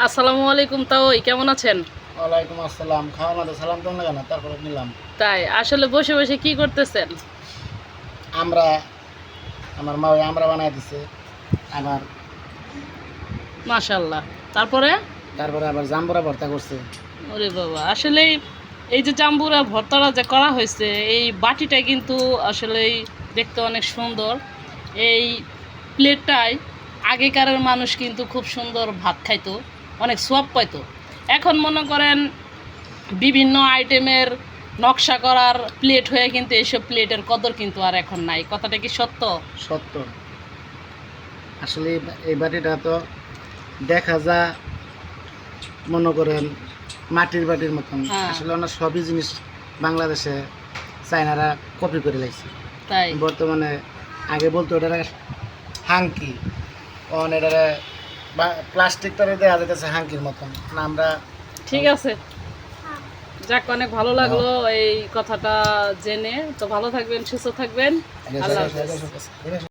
আসসালামু আলাইকুম। তাও কেমন আছেন? ওয়ালাইকুম আসসালাম। খাওয়া মাত্র সালাম তো না তারপরে নিলাম। তাই আসলে বসে বসে কি করতেছেন? আমরা আমার মা ওই আমরা বানাই দিছে আবার মাশাআল্লাহ। তারপরে তারপরে আবার জাম্বুরা ভর্তা করছে। ওরে বাবা, আসলে এই যে জাম্বুরা ভর্তাটা যে করা হয়েছে, এই বাটিটা কিন্তু আসলেই দেখতে অনেক সুন্দর। এই প্লেটটায় আগেকারের মানুষ কিন্তু খুব সুন্দর ভাত খাইতো, অনেক সোয়াব পাইতো। এখন মনে করেন বিভিন্ন আইটেমের নকশা করার প্লেট হয়ে কিন্তু এইসব প্লেটের কদর কিন্তু আর এখন নাই। কথাটা কি সত্য? সত্য। আসলে এই বাটিটা তো দেখা যা মনে করেন মাটির বাটির মতন। হ্যাঁ। আসলে ওনার সবই জিনিস বাংলাদেশে চাইনারা কপি করে লাইছে। তাই বর্তমানে আগে বলতো ওটা হাঙ্কি, অন এটা প্লাস্টিক তরে দেওয়া যেতেছে হাঙ্কির মতন না। আমরা ঠিক আছে, যাক, অনেক ভালো লাগলো এই কথাটা জেনে। তো ভালো থাকবেন, সুস্থ থাকবেন। আল্লাহ হাফেজ।